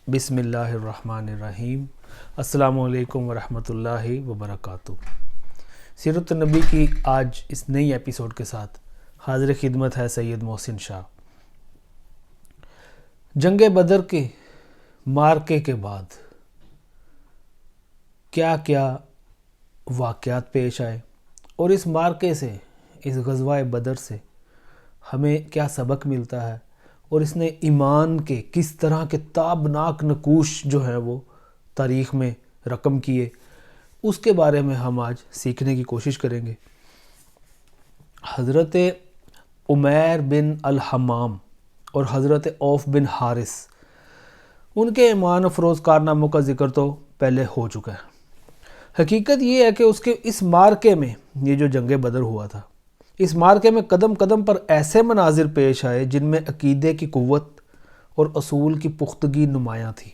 بسم اللہ الرحمن الرحیم۔ السلام علیکم ورحمۃ اللہ وبرکاتہ۔ سیرت النبی کی آج اس نئی ایپیسوڈ کے ساتھ حاضر خدمت ہے سید محسن شاہ۔ جنگ بدر کے مارکے کے بعد کیا کیا واقعات پیش آئے اور اس مارکے سے، اس غزوہ بدر سے ہمیں کیا سبق ملتا ہے، اور اس نے ایمان کے کس طرح کے تابناک نقوش جو ہیں وہ تاریخ میں رقم کیے، اس کے بارے میں ہم آج سیکھنے کی کوشش کریں گے۔ حضرت عمیر بن الحمام اور حضرت عوف بن حارث، ان کے ایمان افروز کارناموں کا ذکر تو پہلے ہو چکا ہے۔ حقیقت یہ ہے کہ اس مارکے میں، یہ جو جنگ بدر ہوا تھا، اس مارکے میں قدم قدم پر ایسے مناظر پیش آئے جن میں عقیدے کی قوت اور اصول کی پختگی نمایاں تھی۔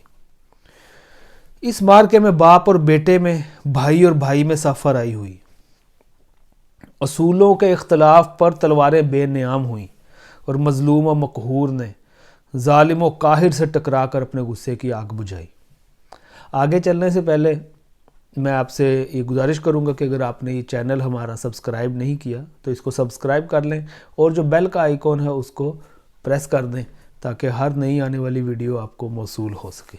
اس مارکے میں باپ اور بیٹے میں، بھائی اور بھائی میں سفر آئی ہوئی، اصولوں کے اختلاف پر تلواریں بے نیام ہوئیں، اور مظلوم و مقہور نے ظالم و قاہر سے ٹکرا کر اپنے غصے کی آگ بجھائی۔ آگے چلنے سے پہلے میں آپ سے یہ گزارش کروں گا کہ اگر آپ نے یہ چینل ہمارا سبسکرائب نہیں کیا تو اس کو سبسکرائب کر لیں، اور جو بیل کا آئیکن ہے اس کو پریس کر دیں تاکہ ہر نئی آنے والی ویڈیو آپ کو موصول ہو سکے۔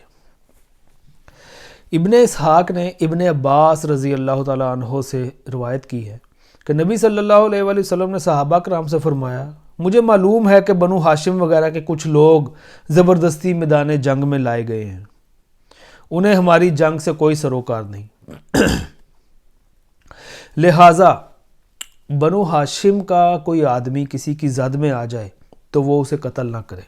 ابن اسحاق نے ابن عباس رضی اللہ تعالیٰ عنہ سے روایت کی ہے کہ نبی صلی اللہ علیہ وآلہ وسلم نے صحابہ کرام سے فرمایا، مجھے معلوم ہے کہ بنو ہاشم وغیرہ کے کچھ لوگ زبردستی میدان جنگ میں لائے گئے ہیں، انہیں ہماری جنگ سے کوئی سروکار نہیں، لہٰذا بنو ہاشم کا کوئی آدمی کسی کی زد میں آ جائے تو وہ اسے قتل نہ کرے،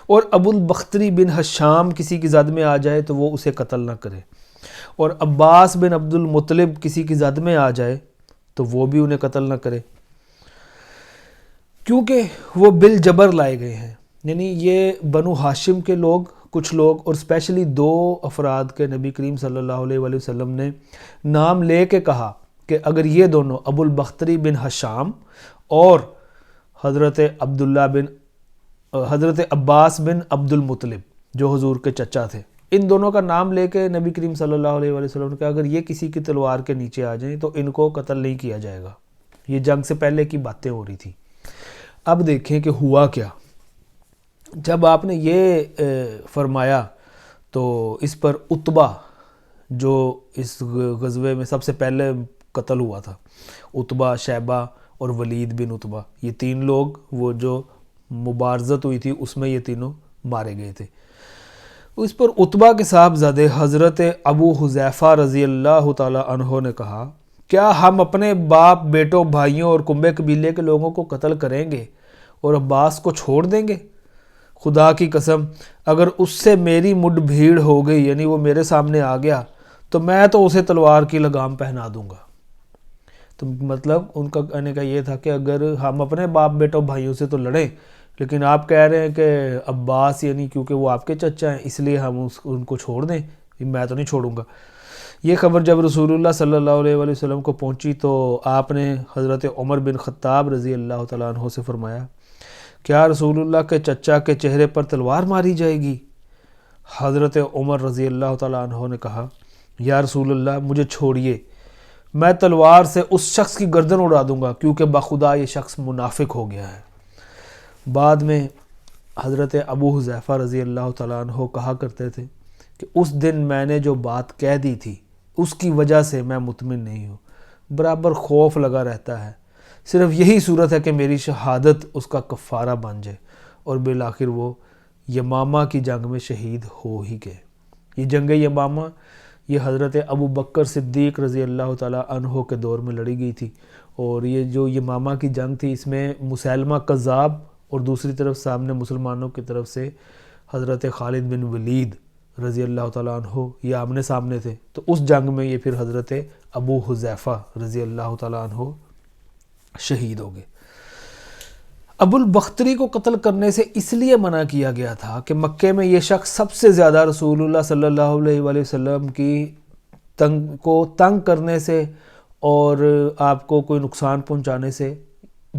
اور ابو البختری بن حشام کسی کی زد میں آ جائے تو وہ اسے قتل نہ کرے، اور عباس بن عبد المطلب کسی کی زد میں آ جائے تو وہ بھی انہیں قتل نہ کرے، کیونکہ وہ بالجبر لائے گئے ہیں۔ یعنی یہ بنو ہاشم کے لوگ، کچھ لوگ، اور اسپیشلی دو افراد کے نبی کریم صلی اللہ علیہ وآلہ وسلم نے نام لے کے کہا کہ اگر یہ دونوں ابو البختری بن حشام اور حضرت عباس بن عبد المطلب جو حضور کے چچا تھے، ان دونوں کا نام لے کے نبی کریم صلی اللہ علیہ وآلہ وسلم نے کہا اگر یہ کسی کی تلوار کے نیچے آ جائیں تو ان کو قتل نہیں کیا جائے گا۔ یہ جنگ سے پہلے کی باتیں ہو رہی تھی۔ اب دیکھیں کہ ہوا کیا۔ جب آپ نے یہ فرمایا تو اس پر عتبہ، جو اس غزوے میں سب سے پہلے قتل ہوا تھا، عتبہ، شیبہ اور ولید بن عتبہ، یہ تین لوگ، وہ جو مبارزت ہوئی تھی اس میں یہ تینوں مارے گئے تھے۔ اس پر عتبہ کے صاحبزادے حضرت ابو حذیفہ رضی اللہ تعالی عنہ نے کہا، کیا ہم اپنے باپ، بیٹوں، بھائیوں اور کنبے قبیلے کے لوگوں کو قتل کریں گے اور عباس کو چھوڑ دیں گے؟ خدا کی قسم، اگر اس سے میری مڈ بھیڑ ہو گئی، یعنی وہ میرے سامنے آ گیا، تو میں تو اسے تلوار کی لگام پہنا دوں گا۔ تو مطلب ان کا کہنے کا یہ تھا کہ اگر ہم اپنے باپ، بیٹوں، بھائیوں سے تو لڑیں، لیکن آپ کہہ رہے ہیں کہ عباس، یعنی کیونکہ وہ آپ کے چچا ہیں اس لیے ہم ان کو چھوڑ دیں، میں تو نہیں چھوڑوں گا۔ یہ خبر جب رسول اللہ صلی اللہ علیہ وآلہ وسلم کو پہنچی تو آپ نے حضرت عمر بن خطاب رضی اللہ تعالیٰ عنہ سے فرمایا، کیا رسول اللہ کے چچا کے چہرے پر تلوار ماری جائے گی؟ حضرت عمر رضی اللہ تعالیٰ عنہ نے کہا، یا رسول اللہ مجھے چھوڑیے، میں تلوار سے اس شخص کی گردن اڑا دوں گا، کیونکہ بخدا یہ شخص منافق ہو گیا ہے۔ بعد میں حضرت ابو حذیفہ رضی اللہ تعالیٰ عنہ کہا کرتے تھے کہ اس دن میں نے جو بات کہہ دی تھی اس کی وجہ سے میں مطمئن نہیں ہوں، برابر خوف لگا رہتا ہے، صرف یہی صورت ہے کہ میری شہادت اس کا کفارہ بن جائے، اور بالآخر وہ یمامہ کی جنگ میں شہید ہو ہی گئے۔ یہ جنگ یمامہ یہ حضرت ابو بکر صدیق رضی اللہ تعالیٰ عنہ کے دور میں لڑی گئی تھی، اور یہ جو یمامہ کی جنگ تھی اس میں مسیلمہ کذاب اور دوسری طرف سامنے مسلمانوں کی طرف سے حضرت خالد بن ولید رضی اللہ تعالیٰ عنہ یہ آمنے سامنے تھے۔ تو اس جنگ میں یہ پھر حضرت ابو حذیفہ رضی اللہ تعالیٰ عنہ شہید ہو گئے۔ ابو البختری کو قتل کرنے سے اس لیے منع کیا گیا تھا کہ مکے میں یہ شخص سب سے زیادہ رسول اللہ صلی اللہ علیہ وآلہ وسلم کی تنگ کرنے سے اور آپ کو کوئی نقصان پہنچانے سے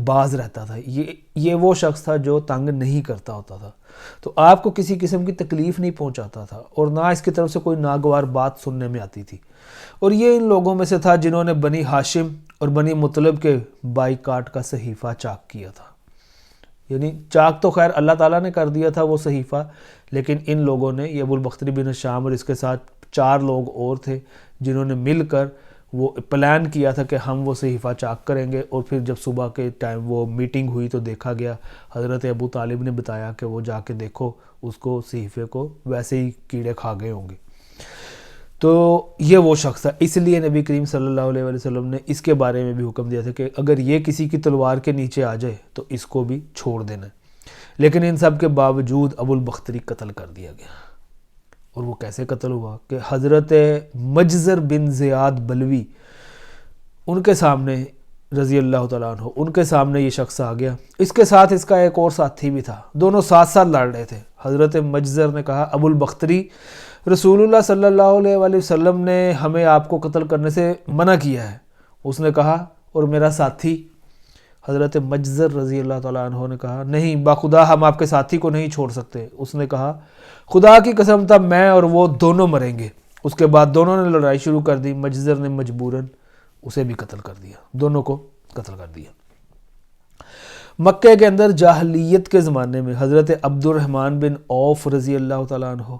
باز رہتا تھا۔ یہ وہ شخص تھا جو تنگ نہیں کرتا ہوتا تھا، تو آپ کو کسی قسم کی تکلیف نہیں پہنچاتا تھا اور نہ اس کی طرف سے کوئی ناگوار بات سننے میں آتی تھی. اور یہ ان لوگوں میں سے تھا جنہوں نے بنی ہاشم اور بنی مطلب کے بائیکاٹ کا صحیفہ چاک کیا تھا. یعنی چاک تو خیر اللہ تعالیٰ نے کر دیا تھا وہ صحیفہ، لیکن ان لوگوں نے، یہ ابو البختری بن شام اور اس کے ساتھ 4 لوگ اور تھے جنہوں نے مل کر وہ پلان کیا تھا کہ ہم وہ صحیفہ چاک کریں گے. اور پھر جب صبح کے ٹائم وہ میٹنگ ہوئی تو دیکھا گیا، حضرت ابو طالب نے بتایا کہ وہ جا کے دیکھو اس کو صحیفے کو ویسے ہی کیڑے کھا گئے ہوں گے. تو یہ وہ شخص تھا. اس لیے نبی کریم صلی اللہ علیہ وسلم نے اس کے بارے میں بھی حکم دیا تھا کہ اگر یہ کسی کی تلوار کے نیچے آ جائے تو اس کو بھی چھوڑ دینا. لیکن ان سب کے باوجود ابو البختری قتل کر دیا گیا. اور وہ کیسے قتل ہوا کہ حضرت مجزر بن زیاد بلوی ان کے سامنے رضی اللہ تعالیٰ عنہ، ان کے سامنے یہ شخص آ گیا. اس کے ساتھ اس کا ایک اور ساتھی بھی تھا، دونوں ساتھ ساتھ لڑ رہے تھے. حضرت مجزر نے کہا ابو البختری، رسول اللہ صلی اللہ علیہ وآلہ وسلم نے ہمیں آپ کو قتل کرنے سے منع کیا ہے. اس نے کہا اور میرا ساتھی؟ حضرت مجزر رضی اللہ تعالیٰ عنہ نے کہا نہیں باخدا ہم آپ کے ساتھی کو نہیں چھوڑ سکتے. اس نے کہا خدا کی قسم تھا میں اور وہ دونوں مریں گے. اس کے بعد دونوں نے لڑائی شروع کر دی. مجزر نے مجبوراً اسے بھی قتل کر دیا، دونوں کو قتل کر دیا. مکہ کے اندر جاہلیت کے زمانے میں حضرت عبد الرحمن بن عوف رضی اللہ تعالیٰ عنہ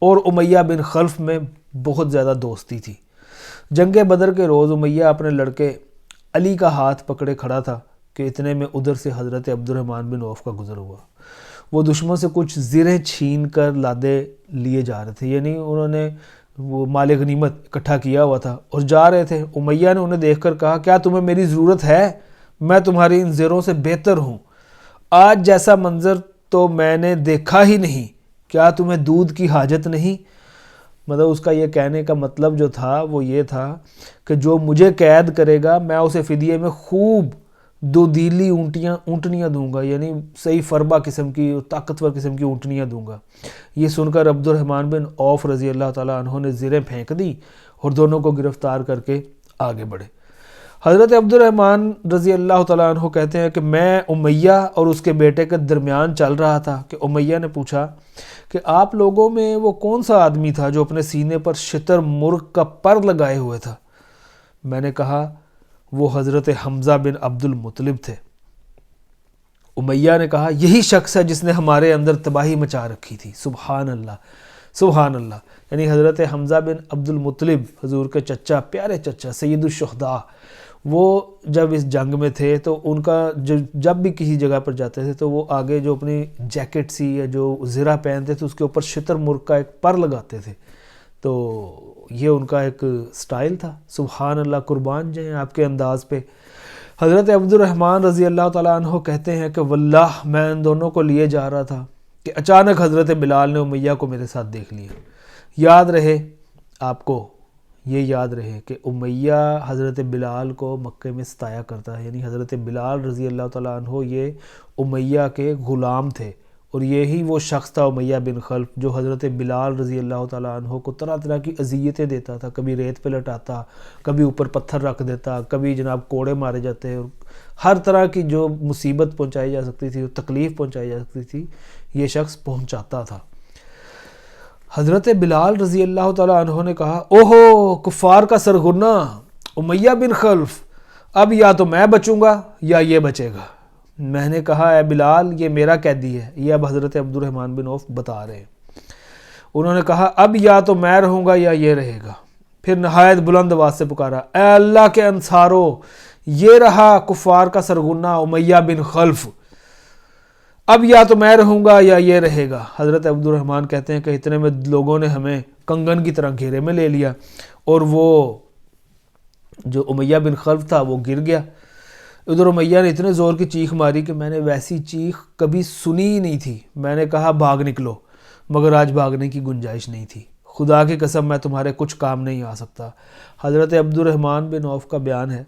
اور امیہ بن خلف میں بہت زیادہ دوستی تھی. جنگ بدر کے روز امیہ اپنے لڑکے علی کا ہاتھ پکڑے کھڑا تھا کہ اتنے میں ادھر سے حضرت عبد الرحمن بن عوف کا گزر ہوا. وہ دشمن سے کچھ زریں چھین کر لادے لیے جا رہے تھے، یعنی انہوں نے وہ مال غنیمت اکٹھا کیا ہوا تھا اور جا رہے تھے. امیہ نے انہیں دیکھ کر کہا کیا تمہیں میری ضرورت ہے؟ میں تمہاری ان زروں سے بہتر ہوں. آج جیسا منظر تو میں نے دیکھا ہی نہیں. کیا تمہیں دودھ کی حاجت نہیں؟ مطلب اس کا یہ کہنے کا مطلب جو تھا وہ یہ تھا کہ جو مجھے قید کرے گا میں اسے فدیے میں خوب دودیلی اونٹنیاں دوں گا، یعنی صحیح فربا قسم کی طاقتور قسم کی اونٹنیاں دوں گا. یہ سن کر عبد الرحمن بن عوف رضی اللہ تعالیٰ عنہ نے زریں پھینک دی اور دونوں کو گرفتار کر کے آگے بڑھے. حضرت عبد الرحمن رضی اللہ تعالیٰ عنہ کہتے ہیں کہ میں امیہ اور اس کے بیٹے کے درمیان چل رہا تھا کہ امیہ نے پوچھا کہ آپ لوگوں میں وہ کون سا آدمی تھا جو اپنے سینے پر شتر مرغ کا پر لگائے ہوئے تھا؟ میں نے کہا وہ حضرت حمزہ بن عبد المطلب تھے. امیہ نے کہا یہی شخص ہے جس نے ہمارے اندر تباہی مچا رکھی تھی. سبحان اللہ سبحان اللہ. یعنی حضرت حمزہ بن عبد المطلب حضور کے چچا، پیارے چچا، سید الشہداء، وہ جب اس جنگ میں تھے تو ان کا جب بھی کسی جگہ پر جاتے تھے تو وہ آگے جو اپنی جیکٹ سی یا جو زرہ پہنتے تھے اس کے اوپر شتر مرغ کا ایک پر لگاتے تھے. تو یہ ان کا ایک سٹائل تھا. سبحان اللہ، قربان جائیں آپ کے انداز پہ. حضرت عبد الرحمن رضی اللہ تعالیٰ عنہ کہتے ہیں کہ واللہ میں ان دونوں کو لیے جا رہا تھا کہ اچانک حضرت بلال نے امیہ کو میرے ساتھ دیکھ لیا. یاد رہے آپ کو، یہ یاد رہے کہ امیہ حضرت بلال کو مکے میں ستایا کرتا ہے. یعنی حضرت بلال رضی اللہ تعالیٰ عنہ یہ امیہ کے غلام تھے اور یہی وہ شخص تھا امیہ بن خلف جو حضرت بلال رضی اللہ تعالیٰ عنہ کو طرح طرح کی اذیتیں دیتا تھا. کبھی ریت پہ لٹاتا، کبھی اوپر پتھر رکھ دیتا، کبھی جناب کوڑے مارے جاتے، اور ہر طرح کی جو مصیبت پہنچائی جا سکتی تھی، تکلیف پہنچائی جا سکتی تھی، یہ شخص پہنچاتا تھا. حضرت بلال رضی اللہ تعالیٰ عنہ نے کہا اوہو کفار کا سرغنہ امیہ بن خلف، اب یا تو میں بچوں گا یا یہ بچے گا. میں نے کہا اے بلال یہ میرا قیدی ہے. یہ اب حضرت عبد الرحمن بن عوف بتا رہے ہیں. انہوں نے کہا اب یا تو میں رہوں گا یا یہ رہے گا. پھر نہایت بلند آواز سے پکارا اے اللہ کے انصارو، یہ رہا کفار کا سرغنہ امیہ بن خلف، اب یا تو میں رہوں گا یا یہ رہے گا. حضرت عبد الرحمن کہتے ہیں کہ اتنے میں لوگوں نے ہمیں کنگن کی طرح گھیرے میں لے لیا اور وہ جو امیہ بن خلف تھا وہ گر گیا. ادھر امیہ نے اتنے زور کی چیخ ماری کہ میں نے ویسی چیخ کبھی سنی ہی نہیں تھی. میں نے کہا بھاگ نکلو، مگر آج بھاگنے کی گنجائش نہیں تھی. خدا کی قسم میں تمہارے کچھ کام نہیں آ سکتا. حضرت عبد الرحمن بن عوف کا بیان ہے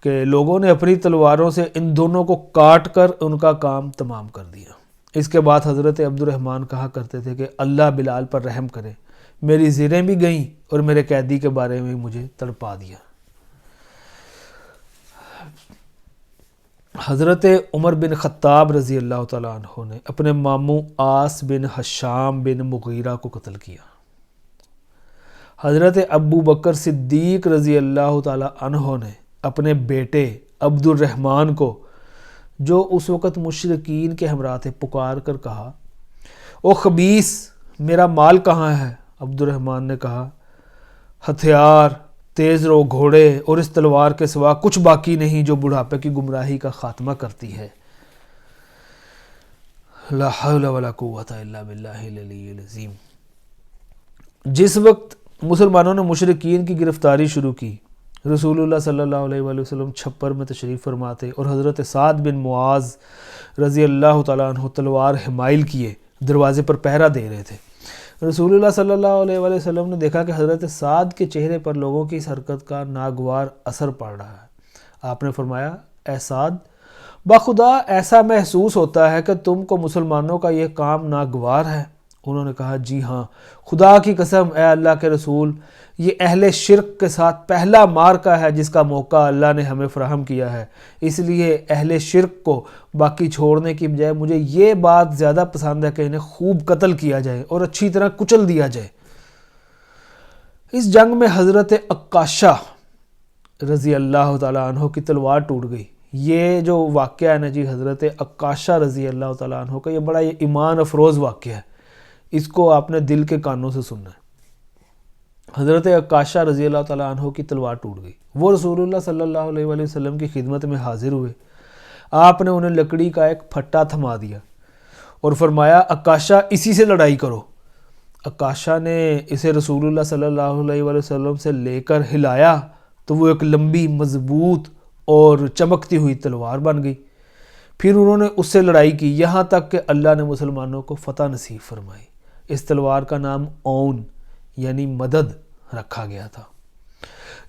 کہ لوگوں نے اپنی تلواروں سے ان دونوں کو کاٹ کر ان کا کام تمام کر دیا. اس کے بعد حضرت عبد الرحمن کہا کرتے تھے کہ اللہ بلال پر رحم کرے، میری زریں بھی گئیں اور میرے قیدی کے بارے میں مجھے تڑپا دیا. حضرت عمر بن خطاب رضی اللہ تعالیٰ عنہ نے اپنے ماموں آس بن حشام بن مغیرہ کو قتل کیا۔ حضرت ابو بکر صدیق رضی اللہ تعالیٰ عنہ نے اپنے بیٹے عبد الرحمن کو، جو اس وقت مشرکین کے ہمراہ تھے، پکار کر کہا، او خبیث، میرا مال کہاں ہے؟ عبد الرحمن نے کہا، ہتھیار، تیز رو گھوڑے اور اس تلوار کے سوا کچھ باقی نہیں جو بڑھاپے کی گمراہی کا خاتمہ کرتی ہے۔ لا حول ولا قوت الا باللہ العلی العظیم۔ جس وقت مسلمانوں نے مشرکین کی گرفتاری شروع کی، رسول اللہ صلی اللہ علیہ وآلہ وسلم چھپر میں تشریف فرما تھے اور حضرت سعد بن معاذ رضی اللہ تعالیٰ عنہ تلوار حمائل کیے دروازے پر پہرا دے رہے تھے۔ رسول اللہ صلی اللہ علیہ وآلہ وسلم نے دیکھا کہ حضرت سعد کے چہرے پر لوگوں کی اس حرکت کا ناگوار اثر پڑ رہا ہے۔ آپ نے فرمایا، اے سعد، بخدا ایسا محسوس ہوتا ہے کہ تم کو مسلمانوں کا یہ کام ناگوار ہے؟ انہوں نے کہا، جی ہاں، خدا کی قسم اے اللہ کے رسول، یہ اہل شرک کے ساتھ پہلا معرکہ ہے جس کا موقع اللہ نے ہمیں فراہم کیا ہے، اس لیے اہل شرک کو باقی چھوڑنے کی بجائے مجھے یہ بات زیادہ پسند ہے کہ انہیں خوب قتل کیا جائے اور اچھی طرح کچل دیا جائے۔ اس جنگ میں حضرت عکاشہ رضی اللہ تعالیٰ عنہ کی تلوار ٹوٹ گئی۔ یہ جو واقعہ ہے نا جی، حضرت عکاشہ رضی اللہ تعالیٰ عنہ کا، یہ بڑا ایمان افروز واقعہ ہے، اس کو آپ نے دل کے کانوں سے سننا ہے۔ حضرت عکاشہ رضی اللہ تعالیٰ عنہ کی تلوار ٹوٹ گئی۔ وہ رسول اللہ صلی اللہ علیہ وآلہ وسلم کی خدمت میں حاضر ہوئے۔ آپ نے انہیں لکڑی کا ایک پھٹا تھما دیا اور فرمایا، عکاشہ، اسی سے لڑائی کرو۔ عکاشہ نے اسے رسول اللہ صلی اللہ علیہ وآلہ وسلم سے لے کر ہلایا تو وہ ایک لمبی، مضبوط اور چمکتی ہوئی تلوار بن گئی۔ پھر انہوں نے اس سے لڑائی کی یہاں تک کہ اللہ نے مسلمانوں کو فتح نصیب فرمائی۔ اس تلوار کا نام اون یعنی مدد رکھا گیا تھا۔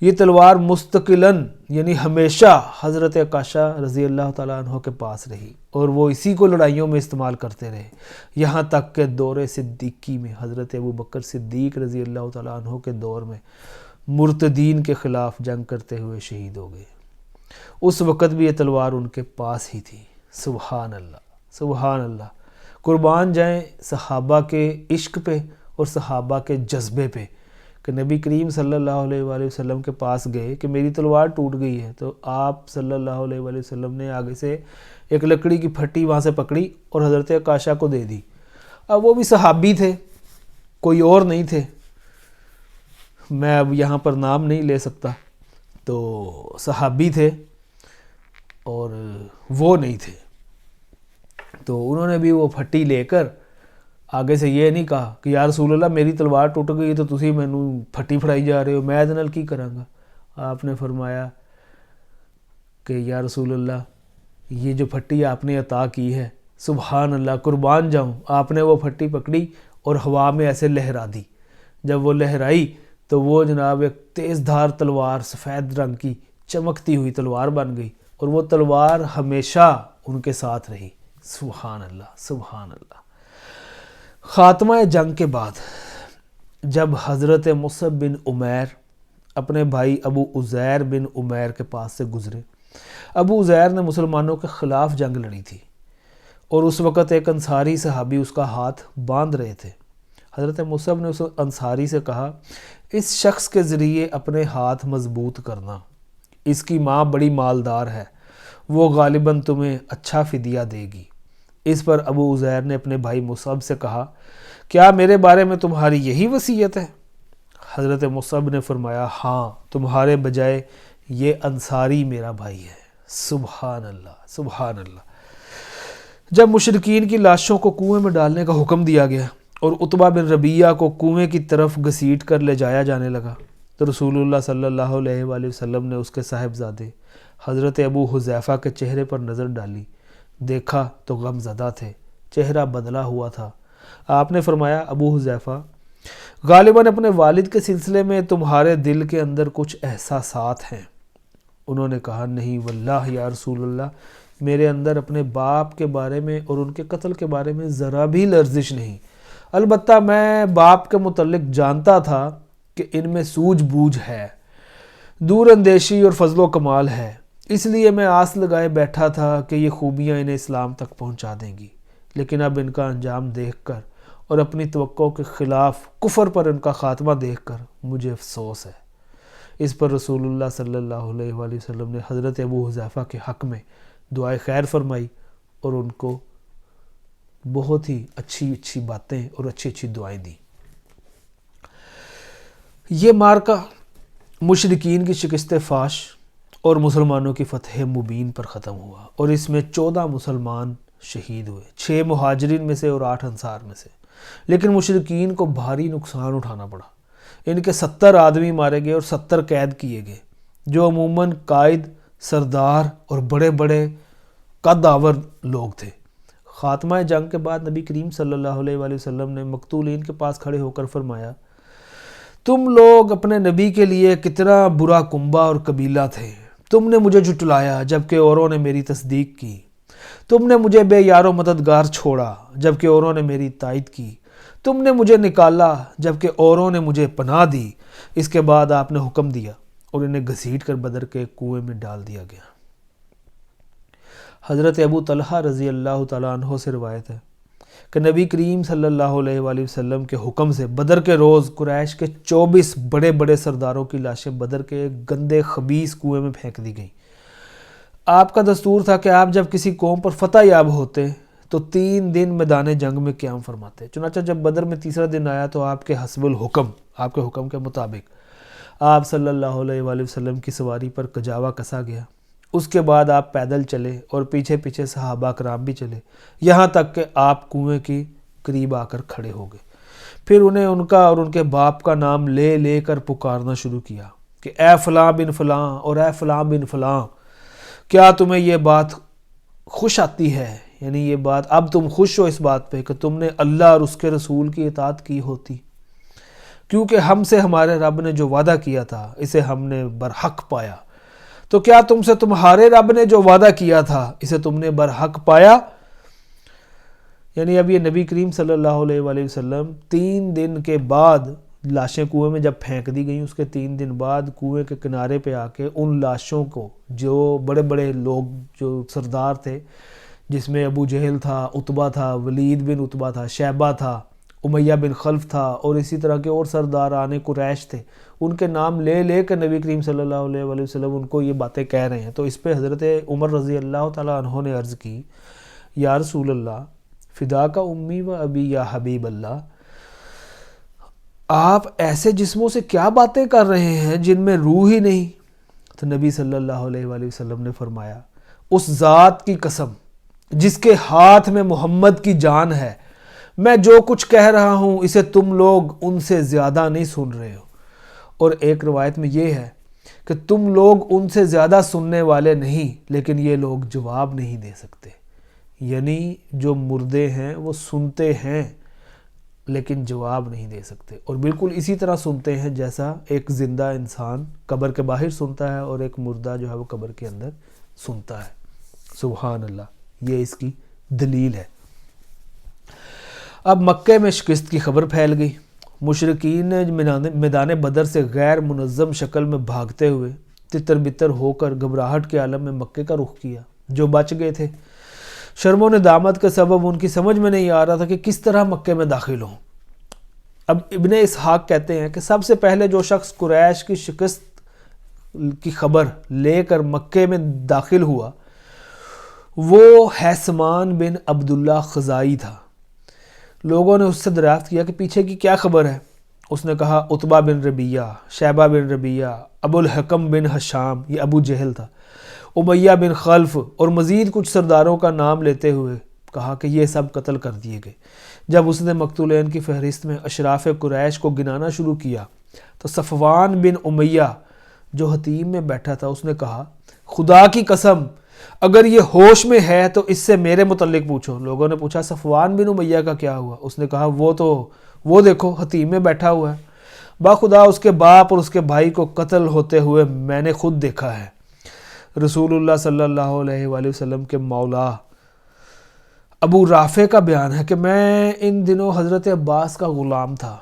یہ تلوار مستقلاً یعنی ہمیشہ حضرت عکاشہ رضی اللہ تعالیٰ عنہ کے پاس رہی اور وہ اسی کو لڑائیوں میں استعمال کرتے رہے، یہاں تک کہ دور صدیقی میں حضرت ابو بکر صدیق رضی اللہ تعالیٰ عنہ کے دور میں مرتدین کے خلاف جنگ کرتے ہوئے شہید ہو گئے۔ اس وقت بھی یہ تلوار ان کے پاس ہی تھی۔ سبحان اللہ، سبحان اللہ۔ قربان جائیں صحابہ کے عشق پہ اور صحابہ کے جذبے پہ کہ نبی کریم صلی اللہ علیہ وآلہ وسلم کے پاس گئے کہ میری تلوار ٹوٹ گئی ہے، تو آپ صلی اللہ علیہ وآلہ وسلم نے آگے سے ایک لکڑی کی پھٹی وہاں سے پکڑی اور حضرت عکاشہ کو دے دی۔ اب وہ بھی صحابی تھے، کوئی اور نہیں تھے، میں اب یہاں پر نام نہیں لے سکتا، تو صحابی تھے اور وہ نہیں تھے، تو انہوں نے بھی وہ پھٹی لے کر آگے سے یہ نہیں کہا کہ یا رسول اللہ میری تلوار ٹوٹ گئی تو تسی مینوں پھٹی پھڑائی جا رہے ہو، میں ادھے نال کی کراں گا۔ آپ نے فرمایا کہ یا رسول اللہ یہ جو پھٹی آپ نے عطا کی ہے، سبحان اللہ، قربان جاؤں، آپ نے وہ پھٹی پکڑی اور ہوا میں ایسے لہرا دی۔ جب وہ لہرائی تو وہ جناب ایک تیز دھار تلوار، سفید رنگ کی چمکتی ہوئی تلوار بن گئی اور وہ تلوار ہمیشہ ان کے ساتھ رہی۔ سبحان اللہ، سبحان اللہ۔ خاتمہ جنگ کے بعد جب حضرت مصعب بن عمیر اپنے بھائی ابو عزیر بن عمیر کے پاس سے گزرے، ابو عزیر نے مسلمانوں کے خلاف جنگ لڑی تھی اور اس وقت ایک انصاری صحابی اس کا ہاتھ باندھ رہے تھے۔ حضرت مصعب نے اس انصاری سے کہا، اس شخص کے ذریعے اپنے ہاتھ مضبوط کرنا، اس کی ماں بڑی مالدار ہے، وہ غالباً تمہیں اچھا فدیہ دے گی۔ اس پر ابو عزیر نے اپنے بھائی مصعب سے کہا، کیا میرے بارے میں تمہاری یہی وصیت ہے؟ حضرت مصعب نے فرمایا، ہاں، تمہارے بجائے یہ انصاری میرا بھائی ہے۔ سبحان اللہ، سبحان اللہ۔ جب مشرکین کی لاشوں کو کنویں میں ڈالنے کا حکم دیا گیا اور عتبہ بن ربیعہ کو کنویں کی طرف گھسیٹ کر لے جایا جانے لگا تو رسول اللہ صلی اللہ علیہ وآلہ وسلم نے اس کے صاحبزادے حضرت ابو حذیفہ کے چہرے پر نظر ڈالی، دیکھا تو غم زدہ تھے، چہرہ بدلا ہوا تھا۔ آپ نے فرمایا، ابو حذیفہ، غالباً اپنے والد کے سلسلے میں تمہارے دل کے اندر کچھ احساسات ہیں۔ انہوں نے کہا، نہیں واللہ یا رسول اللہ، میرے اندر اپنے باپ کے بارے میں اور ان کے قتل کے بارے میں ذرا بھی لرزش نہیں، البتہ میں باپ کے متعلق جانتا تھا کہ ان میں سوجھ بوجھ ہے، دور اندیشی اور فضل و کمال ہے، اس لیے میں آس لگائے بیٹھا تھا کہ یہ خوبیاں انہیں اسلام تک پہنچا دیں گی، لیکن اب ان کا انجام دیکھ کر اور اپنی توقع کے خلاف کفر پر ان کا خاتمہ دیکھ کر مجھے افسوس ہے۔ اس پر رسول اللہ صلی اللہ علیہ وآلہ وسلم نے حضرت ابو حذیفہ کے حق میں دعائے خیر فرمائی اور ان کو بہت ہی اچھی باتیں اور اچھی دعائیں دیں۔ یہ مارکہ مشرکین کی شکست فاش اور مسلمانوں کی فتح مبین پر ختم ہوا، اور اس میں 14 مسلمان شہید ہوئے، 6 مہاجرین میں سے اور 8 انصار میں سے، لیکن مشرکین کو بھاری نقصان اٹھانا پڑا۔ ان کے 70 آدمی مارے گئے اور 70 قید کیے گئے، جو عموماً قائد، سردار اور بڑے بڑے قد آور لوگ تھے۔ خاتمہ جنگ کے بعد نبی کریم صلی اللہ علیہ وآلہ وسلم نے مقتولین کے پاس کھڑے ہو کر فرمایا، تم لوگ اپنے نبی کے لیے کتنا برا کنبہ اور قبیلہ تھے، تم نے مجھے جھٹلایا جبکہ اوروں نے میری تصدیق کی، تم نے مجھے بے یار و مددگار چھوڑا جبکہ اوروں نے میری تائید کی، تم نے مجھے نکالا جبکہ اوروں نے مجھے پناہ دی۔ اس کے بعد آپ نے حکم دیا اور انہیں گھسیٹ کر بدر کے کنویں میں ڈال دیا گیا۔ حضرت ابو طلحہ رضی اللہ تعالیٰ عنہ سے روایت ہے کہ نبی کریم صلی اللہ علیہ وآلہ وسلم کے حکم سے بدر کے روز قریش کے 24 بڑے بڑے سرداروں کی لاشیں بدر کے ایک گندے خبیث کنویں میں پھینک دی گئیں۔ آپ کا دستور تھا کہ آپ جب کسی قوم پر فتح یاب ہوتے تو 3 دن میدان جنگ میں قیام فرماتے۔ چنانچہ جب بدر میں تیسرا دن آیا تو آپ کے حسب الحکم، آپ کے حکم کے مطابق آپ صلی اللہ علیہ وآلہ وسلم کی سواری پر کجاوا کسا گیا۔ اس کے بعد آپ پیدل چلے اور پیچھے پیچھے صحابہ کرام بھی چلے، یہاں تک کہ آپ کنویں کی قریب آ کر کھڑے ہو گئے۔ پھر انہیں ان کا اور ان کے باپ کا نام لے لے کر پکارنا شروع کیا کہ اے فلاں بن فلاں اور اے فلاں بن فلاں، کیا تمہیں یہ بات خوش آتی ہے؟ یعنی یہ بات، اب تم خوش ہو اس بات پہ کہ تم نے اللہ اور اس کے رسول کی اطاعت کی ہوتی، کیونکہ ہم سے ہمارے رب نے جو وعدہ کیا تھا اسے ہم نے برحق پایا۔ تو کیا تم سے تمہارے رب نے جو وعدہ کیا تھا اسے تم نے برحق پایا؟ یعنی اب یہ نبی کریم صلی اللہ علیہ وآلہ وسلم 3 دن کے بعد لاشیں کنویں میں جب پھینک دی گئیں، اس کے 3 دن بعد کنویں کے کنارے پہ آ کے ان لاشوں کو، جو بڑے بڑے لوگ جو سردار تھے، جس میں ابو جہل تھا، عتبہ تھا، ولید بن عتبہ تھا، شیبہ تھا، امیہ بن خلف تھا، اور اسی طرح کے اور سرداران قریش تھے، ان کے نام لے لے کر نبی کریم صلی اللہ علیہ وآلہ وسلم ان کو یہ باتیں کہہ رہے ہیں۔ تو اس پہ حضرت عمر رضی اللہ تعالیٰ عنہ نے عرض کی، یا رسول اللہ فدا کا امی و ابی یا حبیب اللہ، آپ ایسے جسموں سے کیا باتیں کر رہے ہیں جن میں روح ہی نہیں؟ تو نبی صلی اللہ علیہ وآلہ وسلم نے فرمایا، اس ذات کی قسم جس کے ہاتھ میں محمد کی جان ہے، میں جو کچھ کہہ رہا ہوں اسے تم لوگ ان سے زیادہ نہیں سن رہے ہو، اور ایک روایت میں یہ ہے کہ تم لوگ ان سے زیادہ سننے والے نہیں، لیکن یہ لوگ جواب نہیں دے سکتے۔ یعنی جو مردے ہیں وہ سنتے ہیں لیکن جواب نہیں دے سکتے، اور بالکل اسی طرح سنتے ہیں جیسا ایک زندہ انسان قبر کے باہر سنتا ہے اور ایک مردہ جو ہے وہ قبر کے اندر سنتا ہے۔ سبحان اللہ، یہ اس کی دلیل ہے۔ اب مکے میں شکست کی خبر پھیل گئی۔ مشرکین نے میدان بدر سے غیر منظم شکل میں بھاگتے ہوئے تتر بتر ہو کر گھبراہٹ کے عالم میں مکے کا رخ کیا۔ جو بچ گئے تھے، شرم و ندامت کے سبب ان کی سمجھ میں نہیں آ رہا تھا کہ کس طرح مکے میں داخل ہوں۔ اب ابن اسحاق کہتے ہیں کہ سب سے پہلے جو شخص قریش کی شکست کی خبر لے کر مکے میں داخل ہوا وہ حیثمان بن عبداللہ خزائی تھا۔ لوگوں نے اس سے دریافت کیا کہ پیچھے کی کیا خبر ہے؟ اس نے کہا، عتبہ بن ربیہ، شیبہ بن ربیہ، ابو الحکم بن حشام، یہ ابو جہل تھا، امیہ بن خلف اور مزید کچھ سرداروں کا نام لیتے ہوئے کہا کہ یہ سب قتل کر دیے گئے۔ جب اس نے مقتولین کی فہرست میں اشراف قریش کو گنانا شروع کیا تو صفوان بن امیہ جو حتیم میں بیٹھا تھا اس نے کہا، خدا کی قسم اگر یہ ہوش میں ہے تو اس سے میرے متعلق پوچھو۔ لوگوں نے پوچھا صفوان بن امیہ کا کیا ہوا؟ اس نے کہا، وہ دیکھو حتیم میں بیٹھا ہوا ہے، باخدا اس کے باپ اور اس کے بھائی کو قتل ہوتے ہوئے میں نے خود دیکھا ہے۔ رسول اللہ صلی اللہ علیہ وآلہ وسلم کے مولا ابو رافع کا بیان ہے کہ میں ان دنوں حضرت عباس کا غلام تھا۔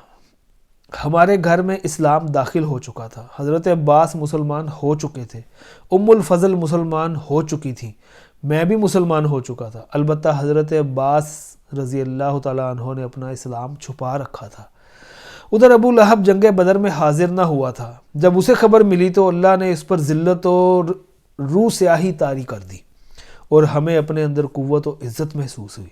ہمارے گھر میں اسلام داخل ہو چکا تھا، حضرت عباس مسلمان ہو چکے تھے، ام الفضل مسلمان ہو چکی تھی، میں بھی مسلمان ہو چکا تھا، البتہ حضرت عباس رضی اللہ تعالیٰ عنہ نے اپنا اسلام چھپا رکھا تھا۔ ادھر ابو لہب جنگ بدر میں حاضر نہ ہوا تھا، جب اسے خبر ملی تو اللہ نے اس پر ذلت اور روح سیاہی طاری کر دی اور ہمیں اپنے اندر قوت و عزت محسوس ہوئی۔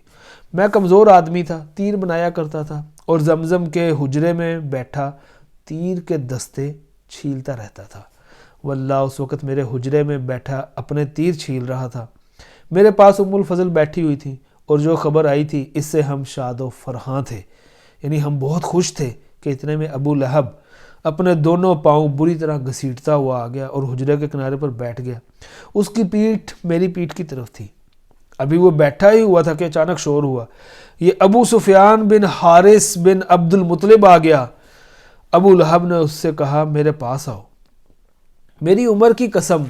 میں کمزور آدمی تھا، تیر بنایا کرتا تھا اور زمزم کے حجرے میں بیٹھا تیر کے دستے چھیلتا رہتا تھا۔ واللہ اس وقت میرے حجرے میں بیٹھا اپنے تیر چھیل رہا تھا۔ میرے پاس ام الفضل بیٹھی ہوئی تھی اور جو خبر آئی تھی اس سے ہم شاد و فرحاں تھے، یعنی ہم بہت خوش تھے کہ اتنے میں ابو لہب اپنے دونوں پاؤں بری طرح گھسیٹتا ہوا آ گیا اور حجرے کے کنارے پر بیٹھ گیا۔ اس کی پیٹھ میری پیٹھ کی طرف تھی۔ ابھی وہ بیٹھا ہی ہوا تھا کہ اچانک شور ہوا، یہ ابو سفیان بن حارث بن عبد المطلب آ گیا۔ ابو لہب نے اس سے کہا میرے پاس آؤ، میری عمر کی قسم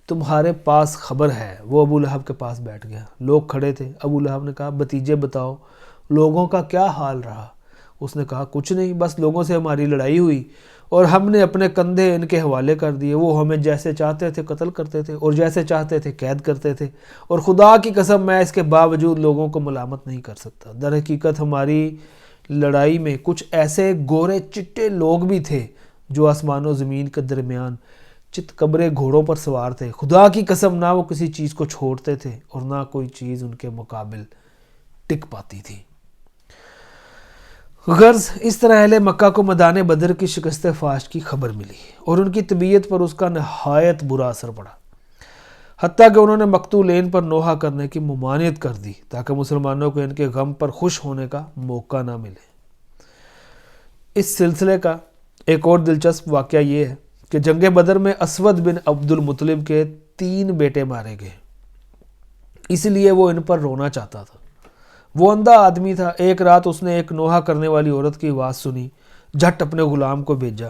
تمہارے پاس خبر ہے۔ وہ ابو لہب کے پاس بیٹھ گیا۔ لوگ کھڑے تھے۔ ابو لہب نے کہا بھتیجے بتاؤ لوگوں کا کیا حال رہا؟ اس نے کہا کچھ نہیں، بس لوگوں سے ہماری لڑائی ہوئی اور ہم نے اپنے کندھے ان کے حوالے کر دیے، وہ ہمیں جیسے چاہتے تھے قتل کرتے تھے اور جیسے چاہتے تھے قید کرتے تھے، اور خدا کی قسم میں اس کے باوجود لوگوں کو ملامت نہیں کر سکتا۔ در حقیقت ہماری لڑائی میں کچھ ایسے گورے چٹے لوگ بھی تھے جو آسمان و زمین کے درمیان چت قبرے گھوڑوں پر سوار تھے۔ خدا کی قسم نہ وہ کسی چیز کو چھوڑتے تھے اور نہ کوئی چیز ان کے مقابل ٹک پاتی تھی۔ غرض اس طرح اہل مکہ کو میدان بدر کی شکست فاش کی خبر ملی اور ان کی طبیعت پر اس کا نہایت برا اثر پڑا، حتیٰ کہ انہوں نے مقتولین پر نوحہ کرنے کی ممانعت کر دی تاکہ مسلمانوں کو ان کے غم پر خوش ہونے کا موقع نہ ملے۔ اس سلسلے کا ایک اور دلچسپ واقعہ یہ ہے کہ جنگ بدر میں اسود بن عبد المطلب کے 3 بیٹے مارے گئے، اس لیے وہ ان پر رونا چاہتا تھا۔ وہ اندھا آدمی تھا۔ ایک رات اس نے ایک نوحہ کرنے والی عورت کی آواز سنی، جھٹ اپنے غلام کو بھیجا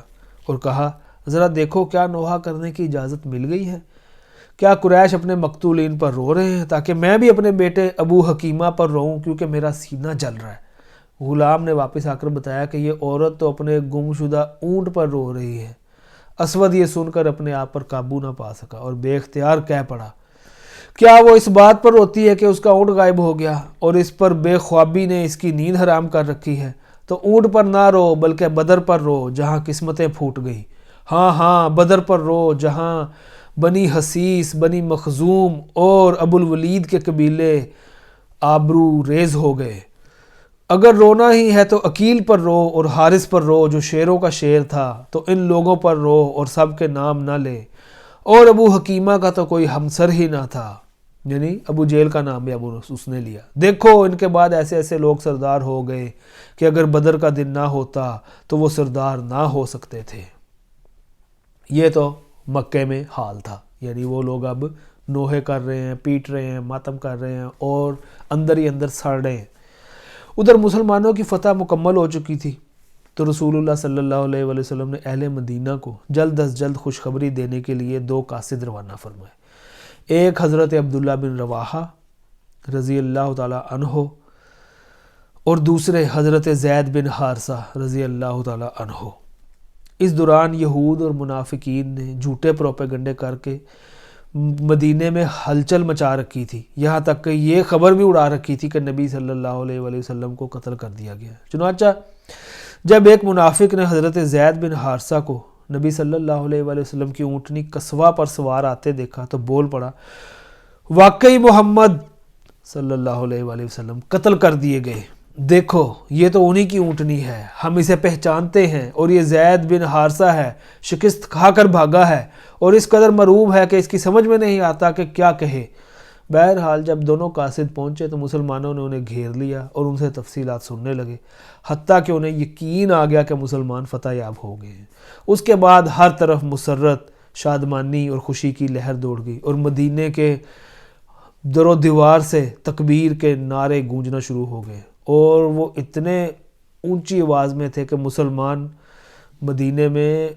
اور کہا ذرا دیکھو کیا نوحہ کرنے کی اجازت مل گئی ہے؟ کیا قریش اپنے مقتولین پر رو رہے ہیں تاکہ میں بھی اپنے بیٹے ابو حکیمہ پر روؤں کیونکہ میرا سینہ جل رہا ہے۔ غلام نے واپس آ کر بتایا کہ یہ عورت تو اپنے گم شدہ اونٹ پر رو رہی ہے۔ اسود یہ سن کر اپنے آپ پر قابو نہ پا سکا اور بے اختیار کہہ پڑا کیا وہ اس بات پر روتی ہے کہ اس کا اونٹ غائب ہو گیا اور اس پر بے خوابی نے اس کی نیند حرام کر رکھی ہے؟ تو اونٹ پر نہ رو بلکہ بدر پر رو جہاں قسمتیں پھوٹ گئی۔ ہاں ہاں بدر پر رو جہاں بنی حسیس، بنی مخزوم اور ابو الولید کے قبیلے آبرو ریز ہو گئے۔ اگر رونا ہی ہے تو عقیل پر رو اور حارث پر رو جو شیروں کا شیر تھا، تو ان لوگوں پر رو اور سب کے نام نہ لے، اور ابو حکیمہ کا تو کوئی ہمسر ہی نہ تھا، یعنی ابو جیل کا نام بھی اس نے لیا۔ دیکھو ان کے بعد ایسے ایسے لوگ سردار ہو گئے کہ اگر بدر کا دن نہ ہوتا تو وہ سردار نہ ہو سکتے تھے۔ یہ تو مکے میں حال تھا، یعنی وہ لوگ اب نوحے کر رہے ہیں، پیٹ رہے ہیں، ماتم کر رہے ہیں اور اندر ہی اندر سڑ رہے ہیں۔ ادھر مسلمانوں کی فتح مکمل ہو چکی تھی تو رسول اللہ صلی اللہ علیہ وآلہ وسلم نے اہل مدینہ کو جلد از جلد خوشخبری دینے کے لیے 2 قاصد روانہ فرمائے۔ ایک حضرت عبداللہ بن رواحہ رضی اللہ تعالیٰ عنہ اور دوسرے حضرت زید بن حارثہ رضی اللہ تعالیٰ عنہ۔ اس دوران یہود اور منافقین نے جھوٹے پروپیگنڈے کر کے مدینے میں ہلچل مچا رکھی تھی، یہاں تک کہ یہ خبر بھی اڑا رکھی تھی کہ نبی صلی اللہ علیہ وآلہ وسلم کو قتل کر دیا گیا۔ چنانچہ جب ایک منافق نے حضرت زید بن حارثہ کو نبی صلی اللہ علیہ وآلہ وسلم کی اونٹنی قصوہ پر سوار آتے دیکھا تو بول پڑا واقعی محمد صلی اللہ علیہ وآلہ وسلم قتل کر دیے گئے، دیکھو یہ تو انہی کی اونٹنی ہے، ہم اسے پہچانتے ہیں اور یہ زید بن حارثہ ہے، شکست کھا کر بھاگا ہے اور اس قدر مروب ہے کہ اس کی سمجھ میں نہیں آتا کہ کیا کہے۔ بہرحال جب دونوں قاصد پہنچے تو مسلمانوں نے انہیں گھیر لیا اور ان سے تفصیلات سننے لگے، حتیٰ کہ انہیں یقین آ گیا کہ مسلمان فتح یاب ہو گئے ہیں۔ اس کے بعد ہر طرف مسرت، شادمانی اور خوشی کی لہر دوڑ گئی اور مدینے کے در و دیوار سے تکبیر کے نعرے گونجنا شروع ہو گئے اور وہ اتنے اونچی آواز میں تھے کہ مسلمان مدینے میں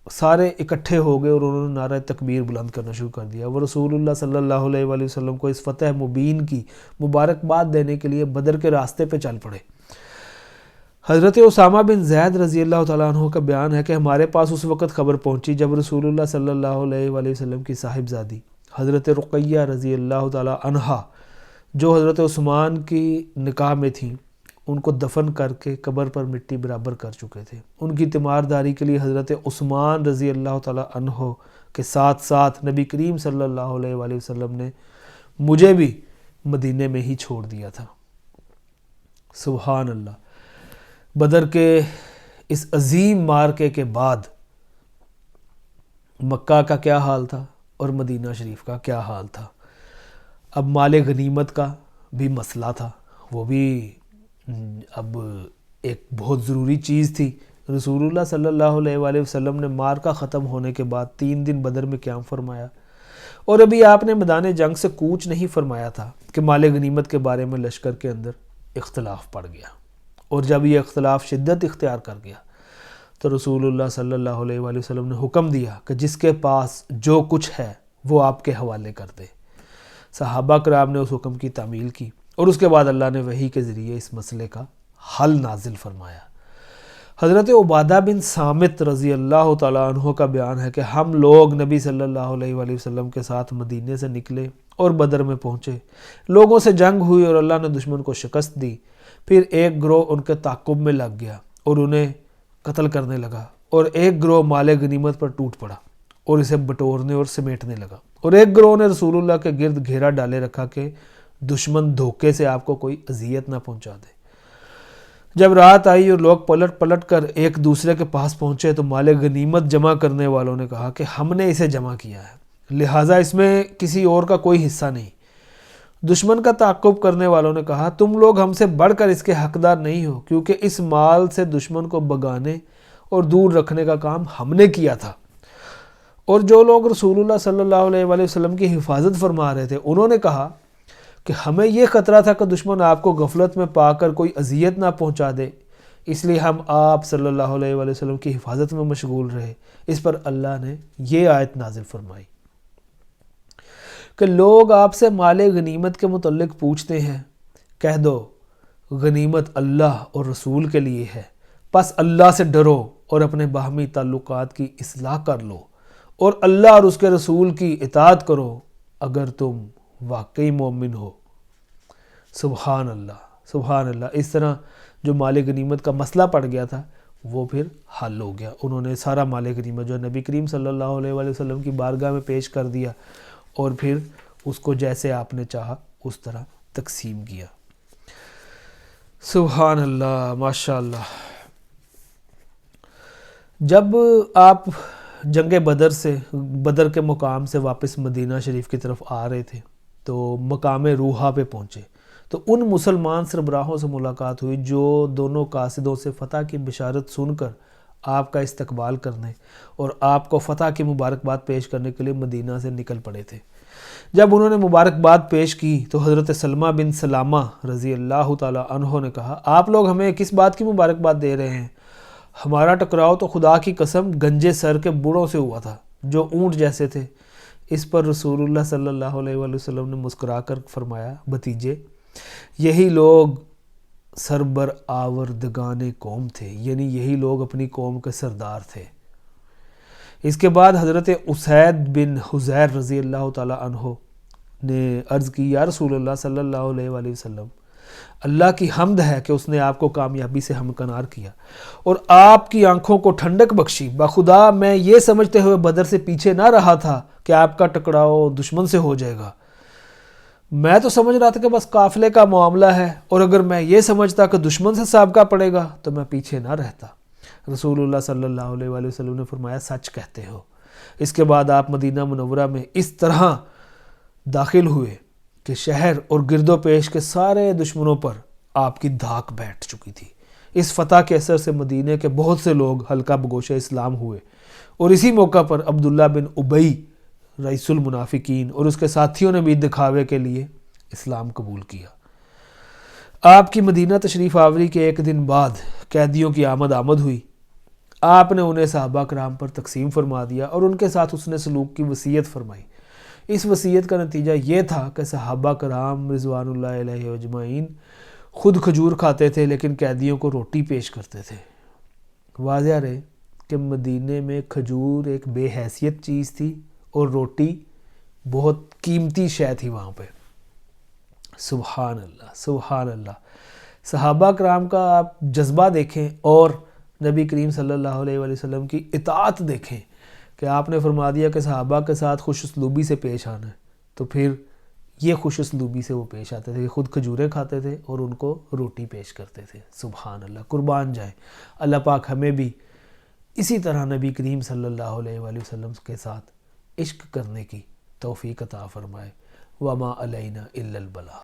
سارے اکٹھے ہو گئے اور انہوں نے نعرہ تکبیر بلند کرنا شروع کر دیا۔ وہ رسول اللہ صلی اللہ علیہ وآلہ وسلم کو اس فتح مبین کی مبارکباد دینے کے لیے بدر کے راستے پہ چل پڑے۔ حضرت اسامہ بن زید رضی اللہ تعالیٰ عنہ کا بیان ہے کہ ہمارے پاس اس وقت خبر پہنچی جب رسول اللہ صلی اللہ علیہ وآلہ وسلم کی صاحبزادی حضرت رقیہ رضی اللہ تعالیٰ عنہا جو حضرت عثمان کی نکاح میں تھیں ان کو دفن کر کے قبر پر مٹی برابر کر چکے تھے۔ ان کی تیمارداری کے لیے حضرت عثمان رضی اللہ تعالیٰ عنہ کے ساتھ ساتھ نبی کریم صلی اللہ علیہ وآلہ وسلم نے مجھے بھی مدینے میں ہی چھوڑ دیا تھا۔ سبحان اللہ۔ بدر کے اس عظیم معرکے کے بعد مکہ کا کیا حال تھا اور مدینہ شریف کا کیا حال تھا۔ اب مال غنیمت کا بھی مسئلہ تھا، وہ بھی اب ایک بہت ضروری چیز تھی۔ رسول اللہ صلی اللہ علیہ وآلہ وسلم نے معرکہ ختم ہونے کے بعد 3 دن بدر میں قیام فرمایا، اور ابھی آپ نے میدان جنگ سے کوچ نہیں فرمایا تھا کہ مال غنیمت کے بارے میں لشکر کے اندر اختلاف پڑ گیا، اور جب یہ اختلاف شدت اختیار کر گیا تو رسول اللہ صلی اللہ علیہ وآلہ وسلم نے حکم دیا کہ جس کے پاس جو کچھ ہے وہ آپ کے حوالے کر دے۔ صحابہ کرام نے اس حکم کی تعمیل کی، اور اس کے بعد اللہ نے وحی کے ذریعے اس مسئلے کا حل نازل فرمایا۔ حضرت عبادہ بن صامت رضی اللہ تعالیٰ عنہ کا بیان ہے کہ ہم لوگ نبی صلی اللہ علیہ وآلہ وسلم کے ساتھ مدینے سے نکلے اور بدر میں پہنچے۔ لوگوں سے جنگ ہوئی اور اللہ نے دشمن کو شکست دی۔ پھر ایک گروہ ان کے تعاقب میں لگ گیا اور انہیں قتل کرنے لگا، اور ایک گروہ مال غنیمت پر ٹوٹ پڑا اور اسے بٹورنے اور سمیٹنے لگا، اور ایک گروہ نے رسول اللہ کے گرد گھیرا ڈالے رکھا کہ دشمن دھوکے سے آپ کو کوئی اذیت نہ پہنچا دے۔ جب رات آئی اور لوگ پلٹ پلٹ کر ایک دوسرے کے پاس پہنچے تو مال غنیمت جمع کرنے والوں نے کہا کہ ہم نے اسے جمع کیا ہے، لہٰذا اس میں کسی اور کا کوئی حصہ نہیں۔ دشمن کا تعاقب کرنے والوں نے کہا تم لوگ ہم سے بڑھ کر اس کے حقدار نہیں ہو، کیونکہ اس مال سے دشمن کو بگانے اور دور رکھنے کا کام ہم نے کیا تھا۔ اور جو لوگ رسول اللہ صلی اللہ علیہ وآلہ وسلم کی حفاظت فرما رہے تھے انہوں نے کہا کہ ہمیں یہ خطرہ تھا کہ دشمن آپ کو غفلت میں پا کر کوئی اذیت نہ پہنچا دے، اس لیے ہم آپ صلی اللہ علیہ وآلہ وسلم کی حفاظت میں مشغول رہے۔ اس پر اللہ نے یہ آیت نازل فرمائی کہ لوگ آپ سے مال غنیمت کے متعلق پوچھتے ہیں، کہہ دو غنیمت اللہ اور رسول کے لیے ہے، پس اللہ سے ڈرو اور اپنے باہمی تعلقات کی اصلاح کر لو، اور اللہ اور اس کے رسول کی اطاعت کرو اگر تم واقعی مومن ہو۔ سبحان اللہ، سبحان اللہ۔ اس طرح جو مال غنیمت کا مسئلہ پڑ گیا تھا وہ پھر حل ہو گیا۔ انہوں نے سارا مال غنیمت جو نبی کریم صلی اللہ علیہ وآلہ وسلم کی بارگاہ میں پیش کر دیا، اور پھر اس کو جیسے آپ نے چاہا اس طرح تقسیم کیا۔ سبحان اللہ، ماشاء اللہ۔ جب آپ جنگ بدر کے مقام سے واپس مدینہ شریف کی طرف آ رہے تھے تو مقام روحہ پہ پہنچے تو ان مسلمان سربراہوں سے ملاقات ہوئی جو دونوں قاصدوں سے فتح کی بشارت سن کر آپ کا استقبال کرنے اور آپ کو فتح کی مبارکباد پیش کرنے کے لیے مدینہ سے نکل پڑے تھے۔ جب انہوں نے مبارکباد پیش کی تو حضرت سلمہ بن سلامہ رضی اللہ تعالی عنہ نے کہا آپ لوگ ہمیں کس بات کی مبارکباد دے رہے ہیں؟ ہمارا ٹکراؤ تو خدا کی قسم گنجے سر کے بوڑھوں سے ہوا تھا جو اونٹ جیسے تھے۔ اس پر رسول اللہ صلی اللہ علیہ وآلہ وسلم نے مسکرا کر فرمایا بھتیجے یہی لوگ سربر آوردگان قوم تھے، یعنی یہی لوگ اپنی قوم کے سردار تھے۔ اس کے بعد حضرت اسید بن حضیر رضی اللہ تعالی عنہ نے عرض کی یا رسول اللہ صلی اللہ علیہ وآلہ وسلم اللہ کی حمد ہے کہ اس نے آپ کو کامیابی سے ہمکنار کیا اور آپ کی آنکھوں کو ٹھنڈک بخشی۔ بخدا میں یہ سمجھتے ہوئے بدر سے پیچھے نہ رہا تھا کہ آپ کا ٹکراؤ دشمن سے ہو جائے گا، میں تو سمجھ رہا تھا کہ بس قافلے کا معاملہ ہے، اور اگر میں یہ سمجھتا کہ دشمن سے سابقہ پڑے گا تو میں پیچھے نہ رہتا۔ رسول اللہ صلی اللہ علیہ وآلہ وسلم نے فرمایا سچ کہتے ہو۔ اس کے بعد آپ مدینہ منورہ میں اس طرح داخل ہوئے کہ شہر اور گرد و پیش کے سارے دشمنوں پر آپ کی دھاک بیٹھ چکی تھی۔ اس فتح کے اثر سے مدینہ کے بہت سے لوگ حلقہ بگوش اسلام ہوئے، اور اسی موقع پر عبداللہ بن ابی رئیس المنافقین اور اس کے ساتھیوں نے بھی دکھاوے کے لیے اسلام قبول کیا۔ آپ کی مدینہ تشریف آوری کے ایک دن بعد قیدیوں کی آمد ہوئی۔ آپ نے انہیں صحابہ کرام پر تقسیم فرما دیا اور ان کے ساتھ حسن سلوک کی وصیت فرمائی۔ اس وصیت کا نتیجہ یہ تھا کہ صحابہ کرام رضوان اللہ علیہ اجمعین خود کھجور کھاتے تھے لیکن قیدیوں کو روٹی پیش کرتے تھے۔ واضح رہے کہ مدینے میں کھجور ایک بے حیثیت چیز تھی اور روٹی بہت قیمتی شے تھی وہاں پہ۔ سبحان اللہ، سبحان اللہ۔ صحابہ کرام کا آپ جذبہ دیکھیں اور نبی کریم صلی اللہ علیہ وآلہ وسلم کی اطاعت دیکھیں کہ آپ نے فرما دیا کہ صحابہ کے ساتھ خوش اسلوبی سے پیش آنا ہے، تو پھر یہ خوش اسلوبی سے وہ پیش آتے تھے کہ خود کھجوریں کھاتے تھے اور ان کو روٹی پیش کرتے تھے۔ سبحان اللہ، قربان جائیں۔ اللہ پاک ہمیں بھی اسی طرح نبی کریم صلی اللہ علیہ وآلہ وسلم کے ساتھ عشق کرنے کی توفیق عطا فرمائے۔ وما علینا الا البلاغ۔